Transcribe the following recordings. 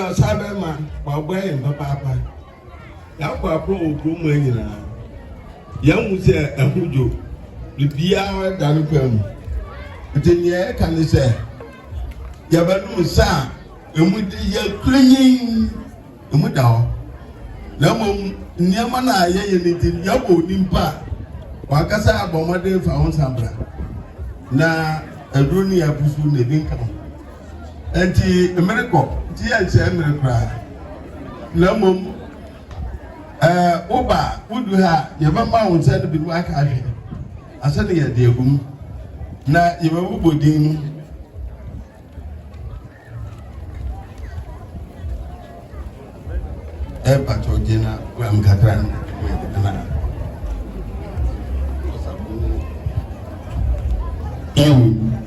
na sabema kwa bwaye papa ya kwa pro ogumu nyina ya muse ehujo bibia dan kwam ntenye kan se ya banu sa emudi ya krenyin emudawo na mom niama na ye ni ya bo nimpa wakasa abomade fa won sabra na aduni ya busu ne binka enti emeriko ti ya nse emerikra na mom oba wudu ha ye ba ma won se de bi aka ahwe asane ye de egum na ye ba bodin patojina kwa mkatran na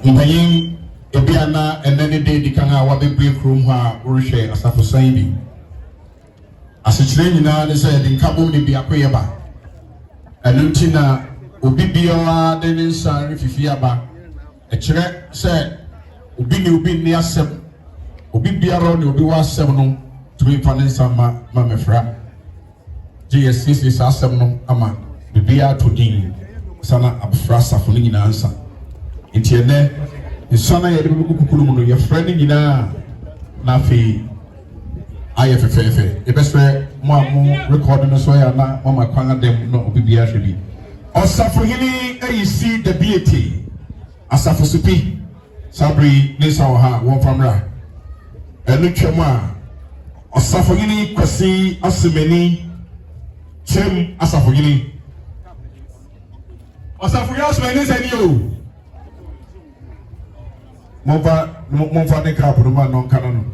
mpanyin ebiana enene de dikanga wa bebre krom ha orihwe Asafo San bi asechire nyina ne se de nkabom ne bi akoye ba enunti na obi biawa de ne nsa refifi aba ekire se obi ne asem obi biara ne obi wa asem no tumi fane sama mamefra GSCC sa asem no ama bibia to din sana abfra Asafo nyina ansa entiene insana ya debe kukulu mu no ya frani nyina na fi aye fefefe ebeswe mo amu record no so ya na mama kwanga dem no obibia hwebi Asafo hini ayisi the deity Asafo supi sabri ne sa ha won famra enu twemu a Asafo hini kwasi asemeni chem Asafo hini Asafo ya asemeni zani o Mamfa ne ka pro ma non kana no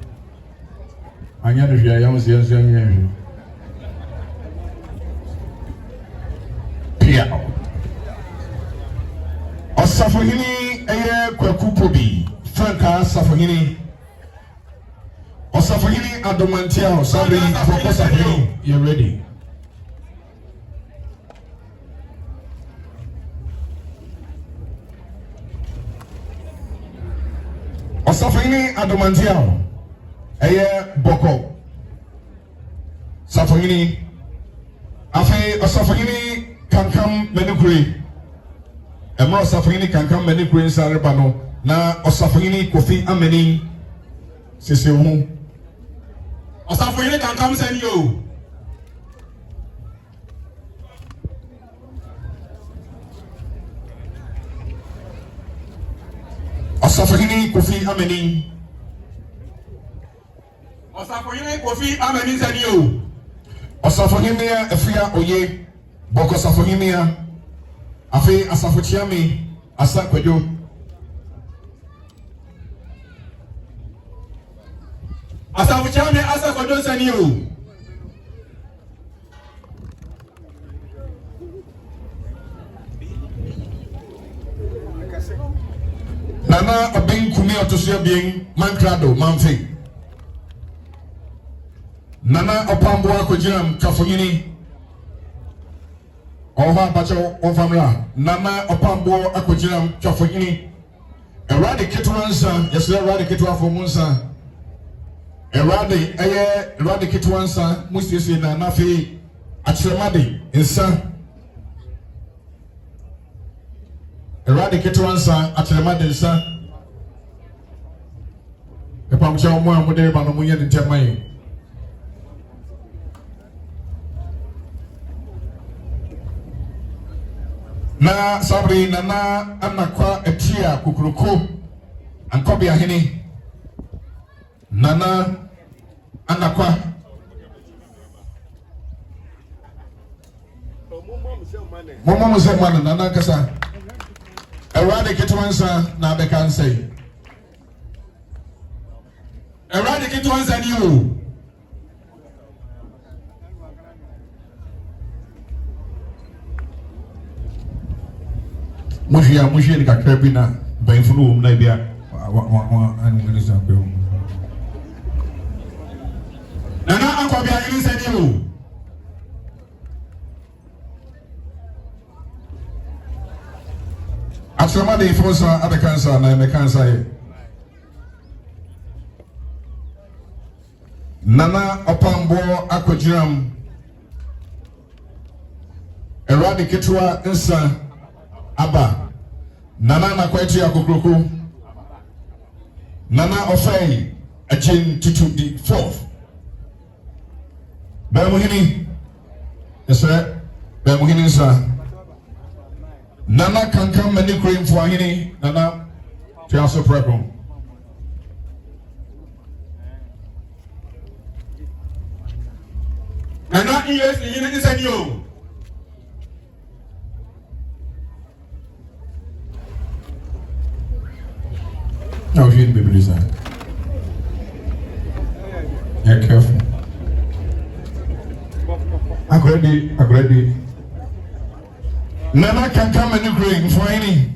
anya no hwia ya wose yanso anya hwe pia Asafo hini eye kwaku pobi franka Asafo hini adomantia sabi for Asafo hini you ready Asafo hini adomantia eye boko Asafo hini afi Asafo hini kankam menukuri emro Asafo hini kankam menukuri nsareba no na Asafo hini kofi ameni sese hu Asafo hini kankam sani yo Asafo hini kofi ameni sani yo Asafo hini ya efia oye boko Asafo hini ya afi Asafo chiami asa kwejo Asafo chiami asa kwejo sani yo Nana obin kumi otosia bien mankrado Mamfe Nana opambo akojira kafonyini Oha bacho onfamra Nana opambo akojira kafonyini Erade kitwansa yesle erade kitwa fomunsa erade kitwansa musisi na nafi achiremade insa Erade kitwansa achiremade insa Epamcha omo amode ba no munye ntemai na sabri nana anakwa etia kukuruku ankobia hini nana anakwa momo musemane nana kasa erade kitwansa na bekansai erade kitwansa ni o Mushia ni kakrebi na bainfunu na bia ani minister ko Nana Akuapem ani sani o Asama de fonsa abekansa na mekansa ye Nana Opambo Akwajiram Eradi Ketua Nsa Aba Nana Nakweti Akokroko Nana Ofei Ajin Tutu the 4th Bemuhini Yes sir Bemuhini Nsa Nana Kankam Mani Cream for Hini Nana Tiaso Preko Nana yes in is you. Now you be please. Yeah, careful. Agree. Nana can come and agree for any.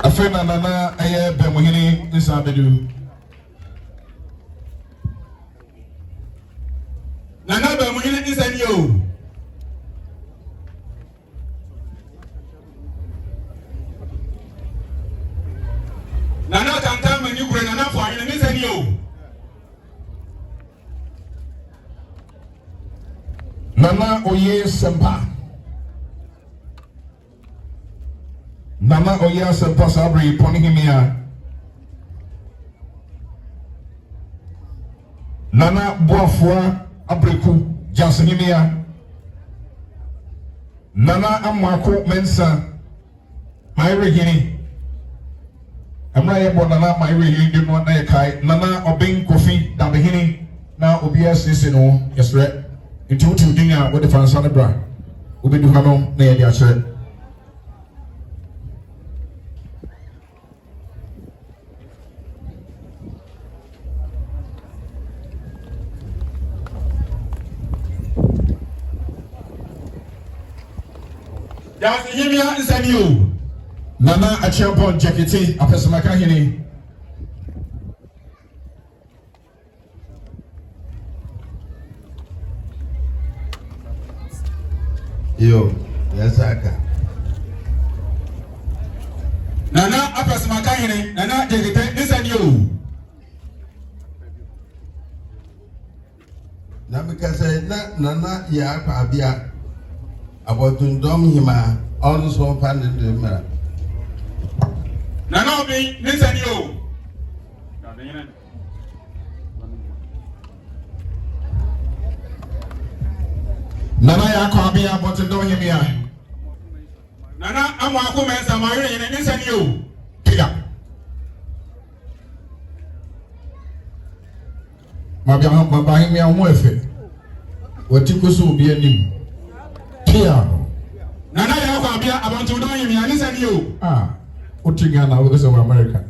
I feel Nana aye bemuhini inside do. Nana bemuhini is you. Nana can come and you bring Nana for him is you. Nana Oye Sempa. Nana Oye Sempa Sabri Ponihimia. Nana Boafua Abreku Jansenimia. Nana Amako Mensa. My regini. Amra yebo Nana my regini did not kai. Nana Obing Kofi Dabehini. Now Obias is no. Yes, right. Into what you think what the fans on the bra. Ubi do hano near the actual. That's the is you. Nana a champion jackety a person like Hini. Yo, yes, I can. Nana apas makahini, Nana jegete is you. Na because Nana ya Pabia about to dom hima all so pan in the mirror. Nana be listen you. Nana ya kwabia but to know him ya. Nana amwaku mensa mayuri in listen you. Pia. Mabahim ya mwefe. Watikusu ubi anim. Pia. Nana ya kwabia about to know him ya listen you. Utingana because of America.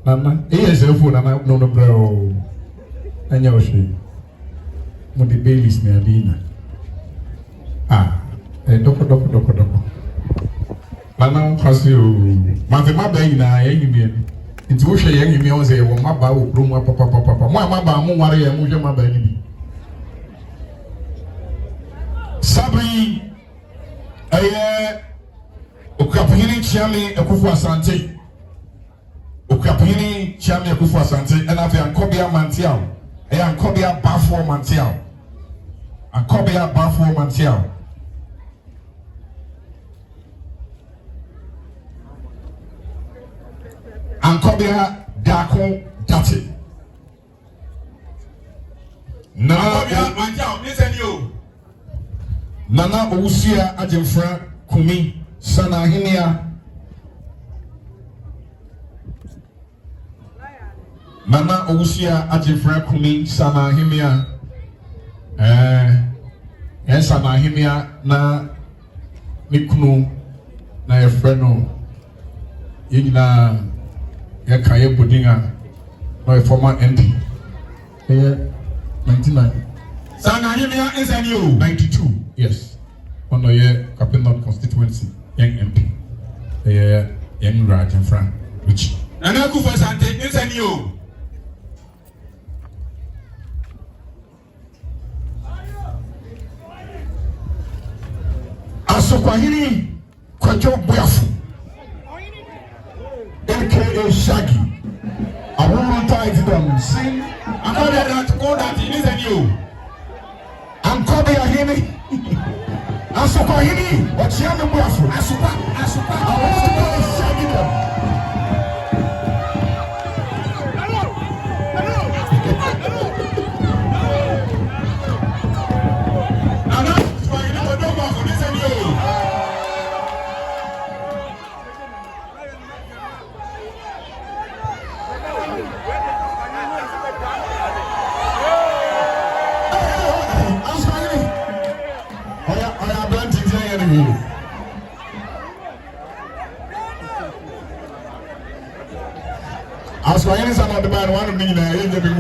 Nana, yes, Nana no bro. Anyoshi. Mudi Baileys ni Adina. Doko. Nana kwasi o. Mamfe maba ina yimi. Nti wo hwe yimi o ze wo maba wo krom papa. Mo maba mo ware ya mo hwe maba ni. Sabri Okuapeni Chiame Ekufu Asante. Okuapeni Chiame Ekufu Asante. And I've Ankobia Mantiao. Ankobia Bafo Mantiao. Ankobia Bafo Mantiao. Ankobia Dako Dati. Ankobia Mantiao, listen you. Nana Ousia Ajemfra Kumi Sana Hinia. Nana Ousia Ajemfra Kumi Sana Himia. Sana Himia na Mikunu na Efreno. Yina Yakaye Budinga no a former MP. 99. Sana Himia is a new 92. Yes. On the year Captain constituency, young MP. Young Raj and Frank. Which Nana Kufa Sante is a new. Asokwahini Kwajo Boyafu. aka Shaggy. I won't tie to them. Sing. I know that call that it is a new. I'm coming here. Asupa hini. What's your name? Asupa. I want to go Shaggy them. As for any son of the man, one of me, I ain't the big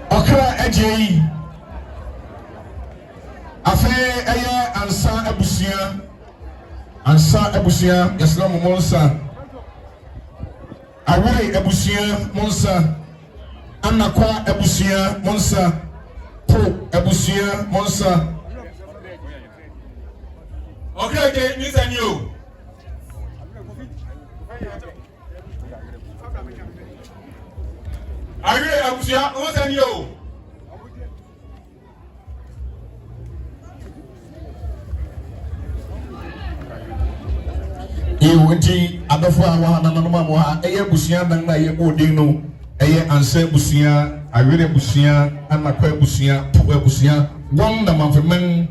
Okra Eji Afe Aya Ansa Ebusia, Yaslam Monsa Away Ebusia, Monsa Anakwa Ebusia, Monsa Po Ebusia, Monsa. Okay, Miss and you. Are you Abusia? What's and you? You went to Adolfo Mama, a Busia, and I Bodino, a Anse Busia, I really Busia, and Makwe Busia, Pue Busia, one the Mamfe men,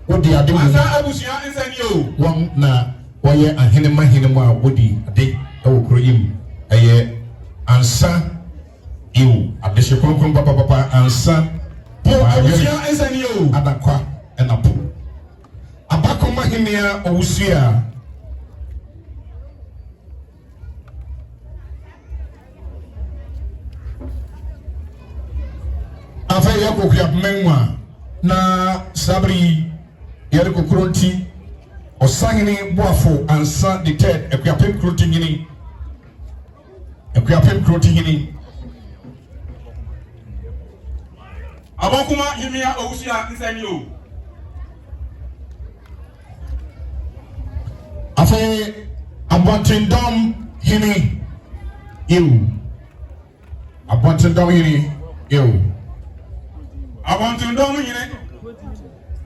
what they are doing. Abusia is and you. One na, why a Hinema Woody, a day, oh, cream, a Ansa. You at the Shikon Papa Ansa, Abusia is and you, Adakwa and Apu. Abakoma Hinia, Osia. After Akuapem na Sabri Yeriko Kronti or Sangini Boafo and San the Ted, Akuapem Krontingini, Akuapem Krontingini. Abokuma Himia Osia is and you. After Abontindom Hini, you. Abontindom Hini, you. I want to know you.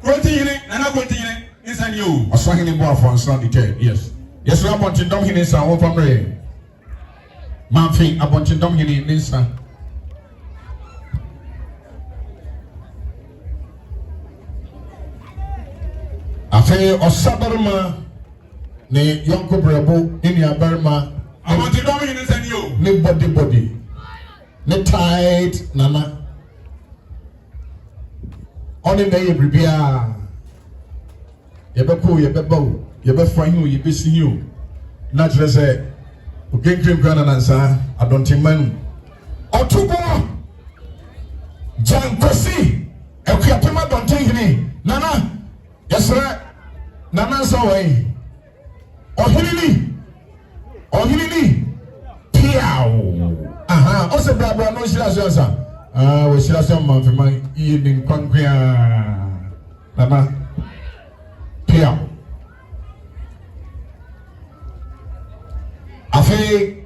Continue, and I continue. Is and you. I saw him in Boafo and San the Ted, yes. Yes, I want to dom Hini, San Opamre. Mamfe Abontindom Hini, Nisa. After Osabarma, ne Yonko Brabo, in your Burma. I want to know you. Is and you. Ne body. Ne tight, Nana. Only day Bribia. Yebepo, Yebebo, Yebefine you, Yebisi you. Natural say, okay, Cream Granansa, I don't think man. Otubo Jan Kosi, Akuapem don't think me. Nana, yes, sir. Nana Zaway. Ohilili, Piao. Aha, also Brabra, no Shiraza. We should have some of my evening concrete. Nana, Pia. Afe,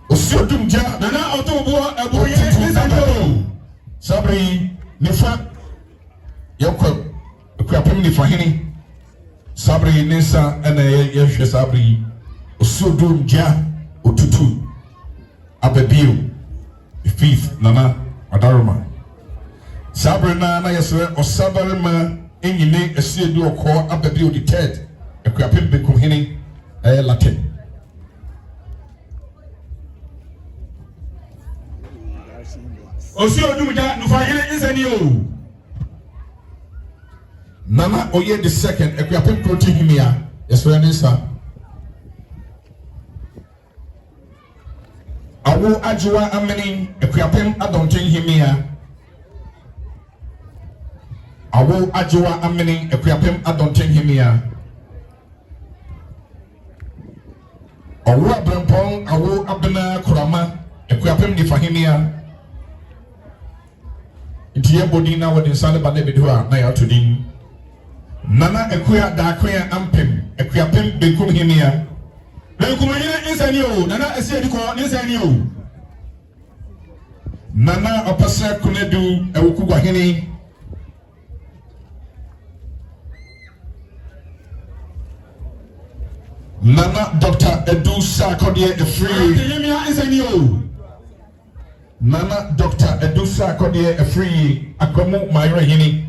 Osudumja, Nana Otobo, a boy, Sabri, Nifa, Yoko, Akuapem Nifahini, Sabri Nisa, and a Yesha Sabri, Osudumja, Otutu, Abebiu. Fifth, Nana, Adaruma. Sabrina, Nayasra, or Sabarima, in a sea do a call up the view the Ted, a Akuapem Becuhini, a Latin. Osio do that, no fire is a new. Nana Oye the second, a Akuapem Proteimia, yes, Renessa. Awu Ajua Ameni, Akuapem Adonting Himia. Awu Ajua Ameni, Akuapem Adonting Himia. Awu Abrampong, Awu Abena Kurama, Akuapem Nifahimia. Intia Bodina, what in Sally Banebidua, Naya to Din. Nana Akuya Dakuya Ampem, Akuapem Bekum Himia. Benkumanyina insani o, nana asiedi ko insani o. Nana Opasa Kunedu Ewukugwa Hini. Nana Dr. Edu Sarkodie Efree. Nana Dr. Edu Sarkodie Efree Akomu Myra Hini.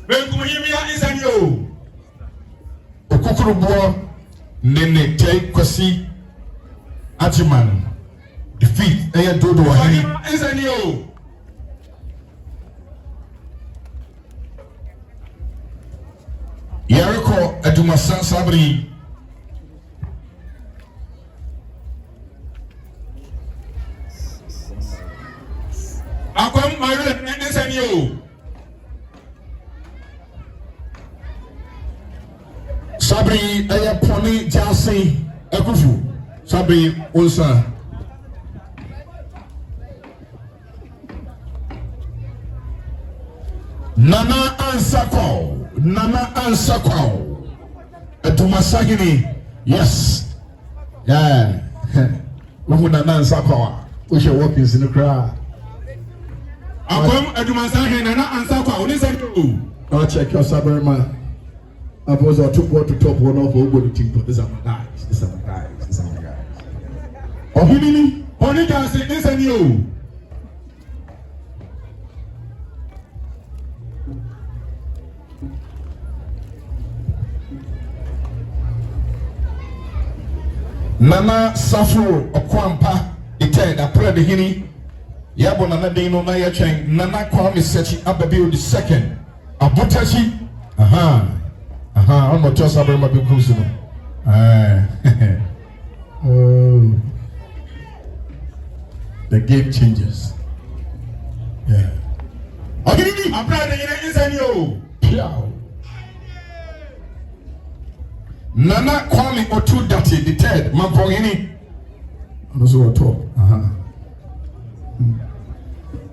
Benkumanyina insani o. Okukurubo Nene Jay Kwasi Ajiman defeat Aya Dodo Wahini. Insani o. Yariko Edumasan Sabri Akom Myra insani o. Sabri Aya Pony Jasi Ekufu Sabri Nsa Nana Ansako Edumasagini. Yes. Yeah. Who Nana Ansako? We should walk in the crowd. Akom Edumasagini Nana Ansako insani o. I'll check your Sabri man. I was a 2 to top one of all the team, but these are my guys. These are my guys. These are my guys. Ohimini, Onika say insani o. Nana Safo Okwampa Ite Apre the Hini Yabo Nana Dino na Yacheng Nana Kwame Sechi Ababi the second Abutachi. I'm not just about my big cruising. The game changes. Yeah. I'm proud of you insani o. Nana Kwame Otu Dati the third Mampongini. Those who are top.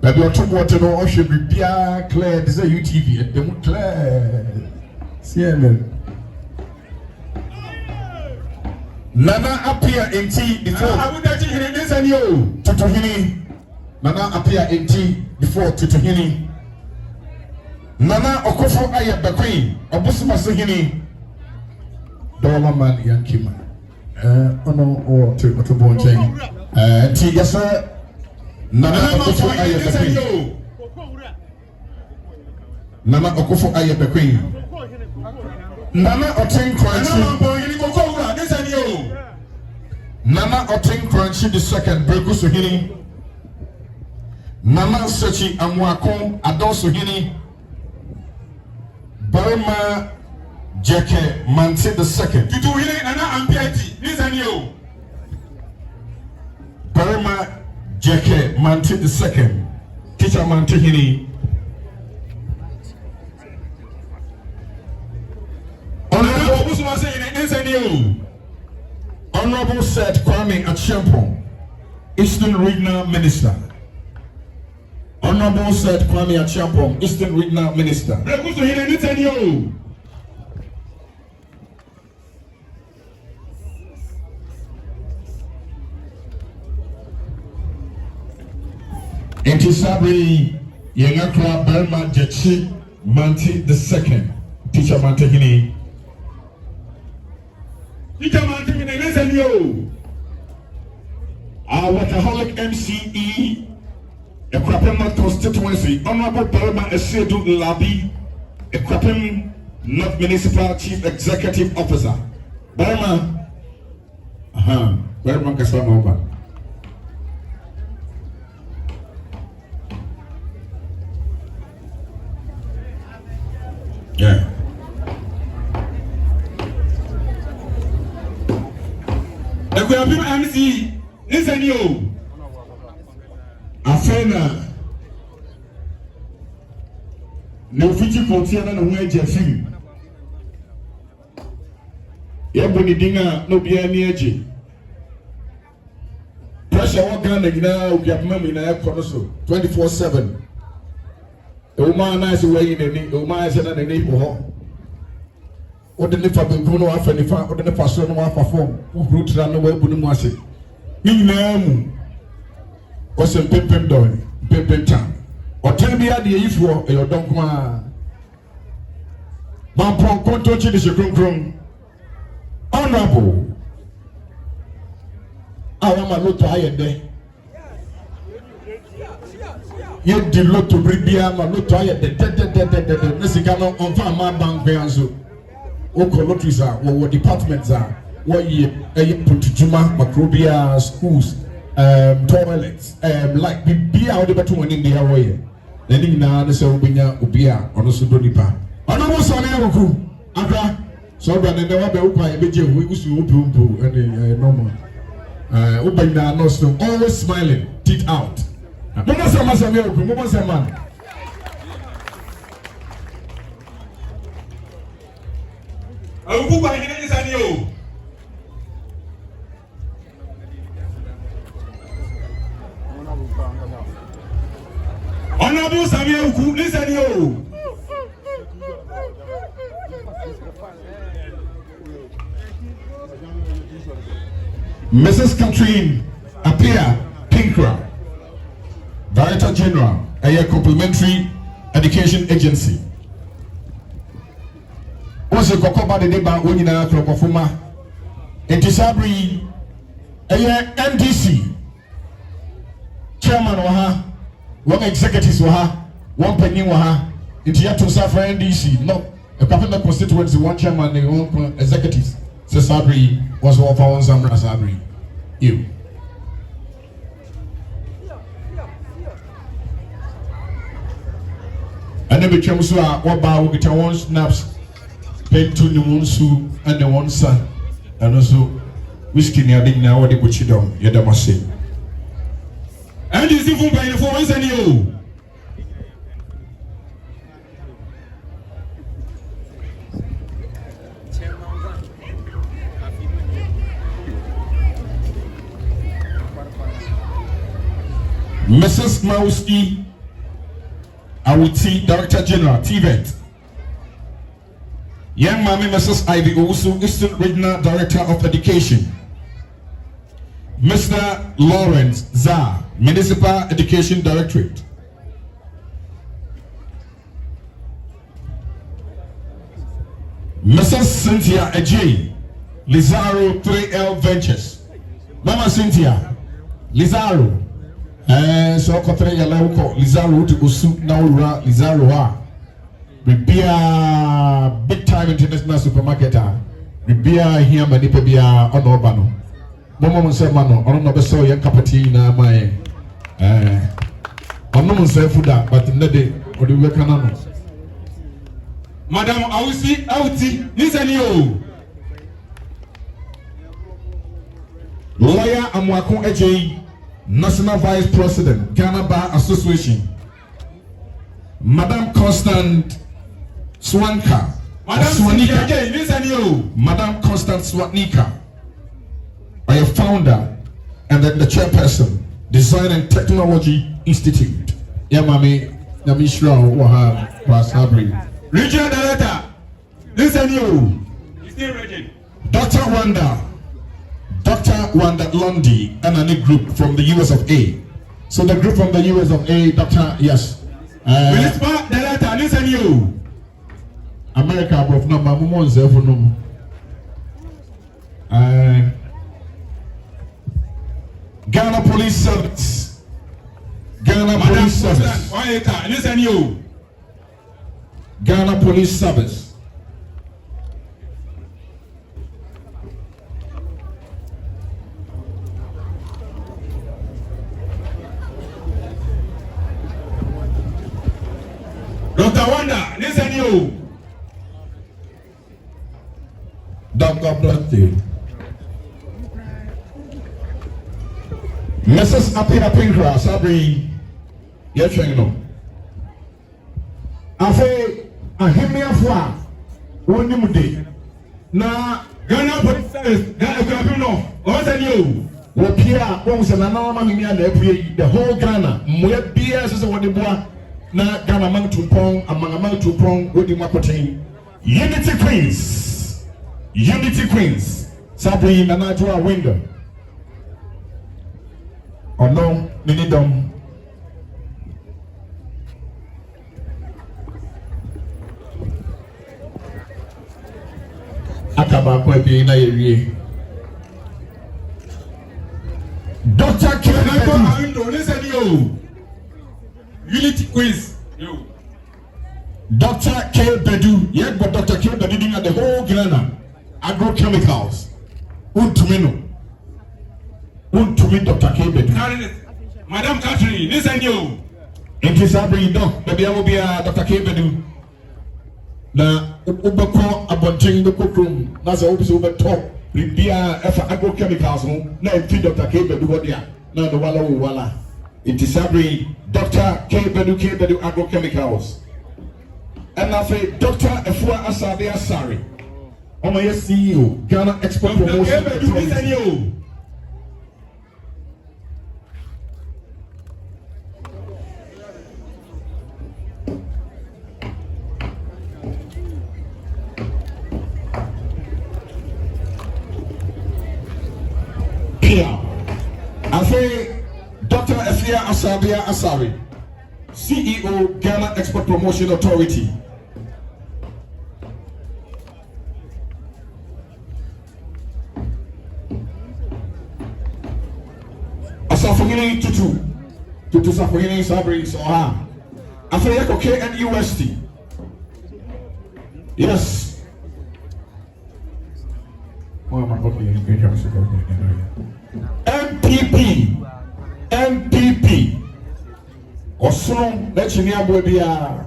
Baby Otu water no ocean be Pia Claire. This is a UTV and them Claire. CNN. Nana appear in tea before. I would that you insani o. Tutuhini. Nana appear in tea before Tutuhini. Nana Okofo Aya Bakwi. Obusuma Sihini. Dollar man Yankima. Or to Bon Chain. Tea, yes, sir. Nana Okofo Aya Bakwi. Nana Okofo Aya Bakwi. Nana Otin Crunchy. Nana Otin Crunchy the second. Breku Suhini. Nana Sechi Amwako Adon Suhini. Barima Jeke Manti the second. Tutu hile Nana Ampiati. Nisani o. Barima Jeke Manti the second. Teacher Manti Hini. Honorable said Kwame Akuapem, Eastern Regional Minister. Honorable said Kwame Akuapem, Eastern Regional Minister. Intisabri Yengakra Berma Jechi Manti the second. Teacher Manti Hini. Our workaholic MCE, Akuapem constituency, Honorable Berma Esedu Labi, Akuapem North Municipal Chief Executive Officer. Berma, Berma Kasama. Yeah. Akuapem MC insani o. Afena no fiti kontia na ho agya fim. Ye boni dinga no bia ni agye. shall walk down now, we have memory in a corner 24/7. The woman is away in the woman is in the neighborhood. What the never been going off and if I would never saw no one perform, who root ran away with the mercy. Me name was a pepper doy, pepper town. Or tell me at the if you don't want. Mampon contour is a groom. Honorable. I am a lot higher there. Yet the lot to bring the arm a lot higher the Mexican on farm my bank beanzo. What colleges are, what departments are, what you put to Juma, Macrobia schools, toilets, like be out the better one in the area. Then now the Serbia Ubia on the Sudonipa. I know what's on Aeroku, Agra, so that they never be open, we used to open and normal. Open now, no snow, always smiling, teeth out. Mama Samasa, Mama Saman. Honorable Samuel Uku, listen you. Mrs. Catherine Apia Pinkra, Director General, a Complementary Education Agency. Also, Kokoba the Deba Unina Krokofuma, Entisabri, MDC, Chairman Waha, one executives Waha, one penny Waha, Intiato Safra NDC, no, a couple of constituency, one chairman, and one executives. Sabri was one for one Samra Sabri. You. And then became so what about with one snaps. Paid to the Munsu and the one son, and also whiskey near the now what they put you down, Yadamasi. And you see from by the phones and you. Mrs. Mauski Awuti, Director General, TVET. Young Mami Mrs. Ivy Owusu, Eastern Regional Director of Education. Mr. Lawrence Zah, Municipal Education Directorate. Mrs. Cynthia Ejay, Lizaro 3L Ventures. Mama Cynthia, Lizaro. So Kotre Yalauko, Lizaro to Usu Naura, Lizaro ha. Bibia big time international supermarket. Bibia here manipebia on Urbano. Mama Monsemano, on no beso yan kapati na my on no monse fuda, but in the day or the wekanano. Madam Auti, listen you. Lawyer Amwakon Ejay, National Vice President, Ghana Bar Association. Madam Constant Swanka. Madam Swanika, listen you. Madam Constant Swatnika, are a founder and then the chairperson, Design and Technology Institute. Yeah, Mami, Namishra Waha Pasabri. Regional Director, listen you. Still ready. Dr. Wanda Lundy and a group from the US of A. So the group from the US of A, Dr. Yes. Municipal Director, listen you. America, bro, no, my mom is there for no. Ghana Police Service. Ghana Police Service. Listen you. Ghana Police Service. Dr. Wanda, listen you. Dr. Bloody. Mrs. Apia Pinkra, Sabri, yes, you know. I say, I hear me a fwa, one new day. Now, Ghana Police Service, Ghana Akuapem no. Listen you. Wopia won se na na ma me na apue the whole Ghana moya bia so wode boa na Ghana man tumpon amanga tumpon wodi makoten Unity Queens Sabri na na to a window oh no mini dom akaba kwa bi na yewie Dr. K. Unity Quiz. Dr. K. Bedu, yet but Dr. K. Bedu doing the whole Ghana agrochemicals. Untumino. Dr. K. Bedu. Madam Catherine, listen you. In case I bring doc, maybe I will be a Dr. K. Bedu. Na ubako abonching the cookroom. That's all over top. Bia efa agrochemicals no na enti Dr. K. Bedu hodia na the wala it is every Dr. K. Bedu agrochemicals and now say Dr. Efua Asabe Asari omo ye CEO Ghana Export Promotion Authority. I say Dr. Efia Asabia Asari, CEO Ghana Export Promotion Authority. Asafo Tutu Safogini Sabri Soha. I say okay and UST. Yes. MPP Osono Lechinia Bobia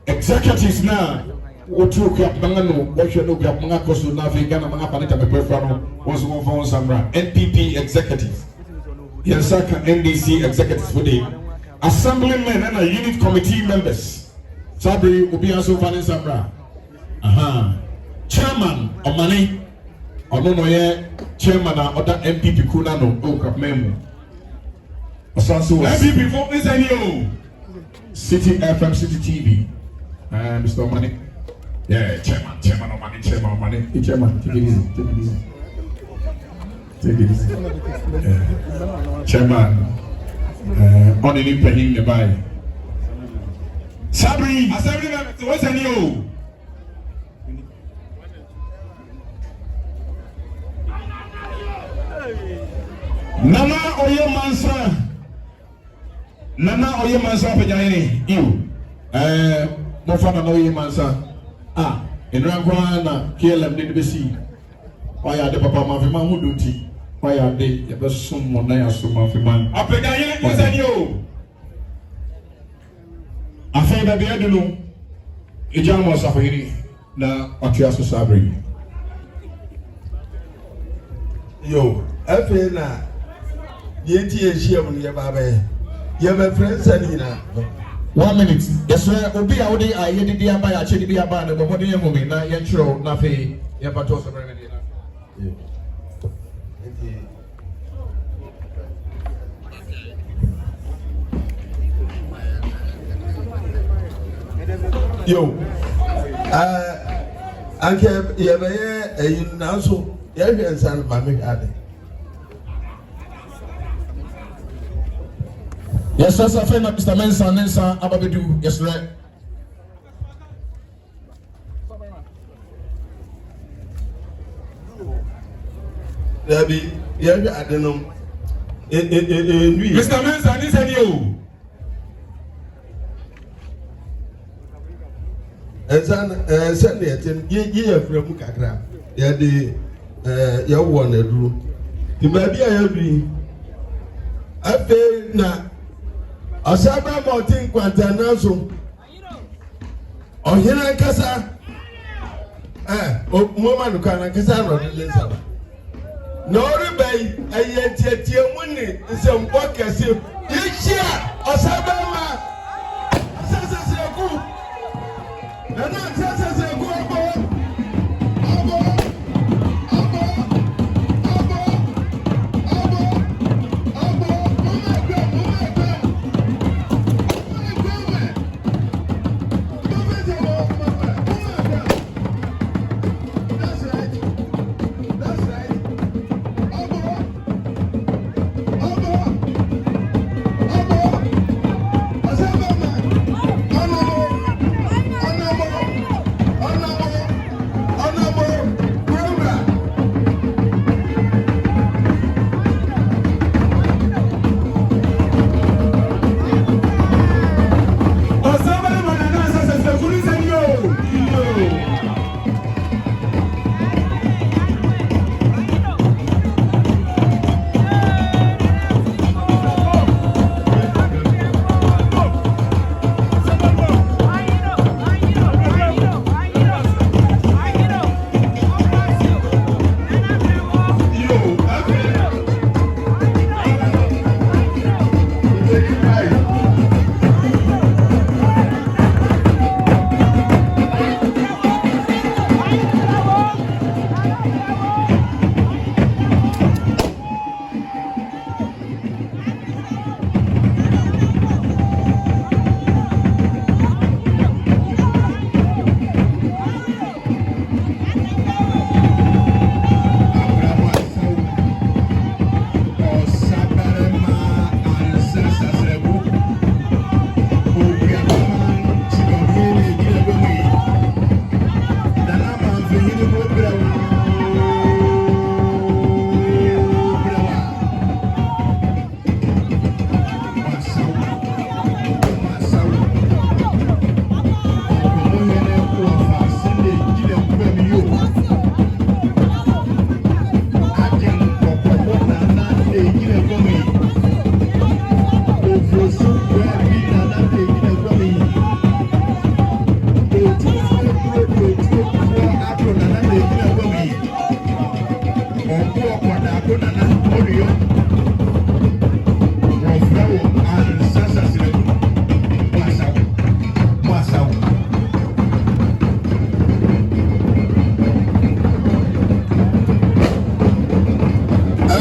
executives now Otu Kapangano, Washano Kapanga Kosu Navi Ghana Mangapanita Pefano was one for Sambra NPP executives Yansaka NDC executives for the assemblymen and a unit committee members Sabri Ubiaso Vanin Sambra chairman of money Onoye chairman of other MPP Kunano Okapmemu MPP for this any City FM City TV Mr. Money chairman of money hey, chairman take it easy chairman on the impending the buy Sabri what's any Nana Oye Mansa Pajani, you. Mofana Oye Mansa. In Rangwana, KLM did the sea. Why are the Papa Mamfe Mahuduti? Why are they? Ever someone there, so Mamfe Man. I pay listen you. I think that the Adulu, Ijam was a very now, Atiaso Sabri. Yo, I feel now. Yeti eshia mu ye baba ye be friends anina 1 minute yes sir obi a wodi a ye didi aba ya chedi bi aba na bomo de ye mu na ye chiro na fe ye pato so breme de na yo anke ye be ye na so ye hwe nsan ma me ade. Yes, sir, friend of Mr. Nsa Ababedu. Yes, right. Debbie, I don't know. Mr. Mensa, this is you. And send it, ye from Kakra. Yeah, your one, a drew. The baby I agree. I feel now. Asaba Mountain Quantanazo. Oh, here I casa. Woman can Cassandra. No rebay, I yet money is some workers. You share Asaba. Says a good. And that says a good.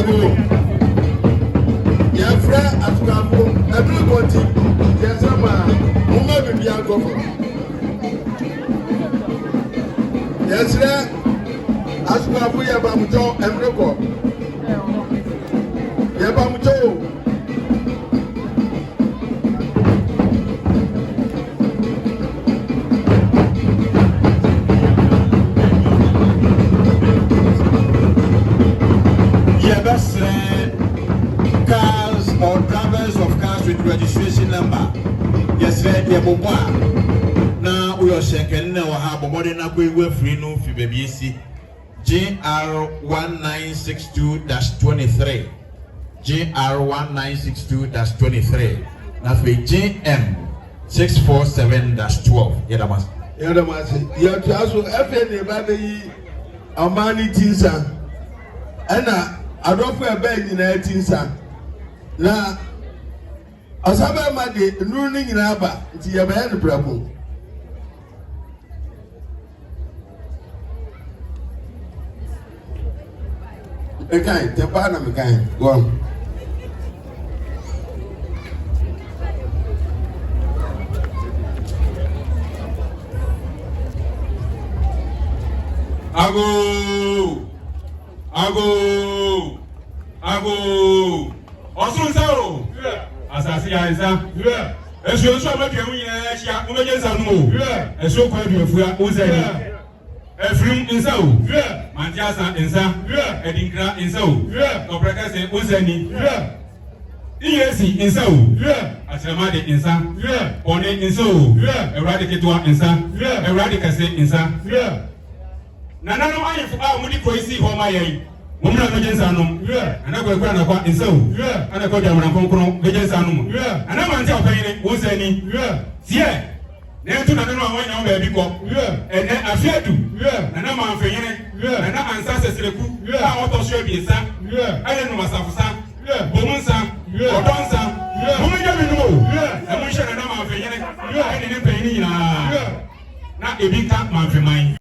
atukwafo yɛfrɛ atukwafo ɛbili kɔnti yɛsɛ ma moma bibi ankɔfo yɛsrɛ atukwafo yɛbamutɔ ɛbili kɔ yɛbamutɔ o. Cars or drivers of cars with registration number. Yes, sir. Now we are checking now. Have more than a way free no for baby. JR1962-23. JR1962-23. Now for JM647-12. Yadamas. You to also FN baby Amani Tinsa. Anna. I don't feel bad in 18 na Asaba Madi, running in Abba, it's your man problem. A kind, the partner, a kind, go on. Ago. Osun sa o. Asasi ya nsa. Esu nso ma twa hunya hia, wo meje nsa no o. Esu kwa duafua wo sa ni. Efrim nsa o. Mantiasa nsa. Edinkra nsa o. Obraka se wo sa ni. Iyesi nsa o. Atrama de nsa. One nsa o. Ewrade ketwa nsa. Ewrade kase nsa. Nana no ayefu a mudi koisi ho ma yei. Mumna mejensa no ana kwa kwa na kwa nsau ana kwa jamana konkro mejensa no ana mante opanyine wo sani tie na ntu na no awanya wo ba bi ko ene afiadu ana Mamfe yene ana ansa sesreku a woto so biesa ana no masafusa bomunsa odonsa mumenya bi no e mo hye na Mamfe yene ene ne panyine nyina na ebika Mamfe man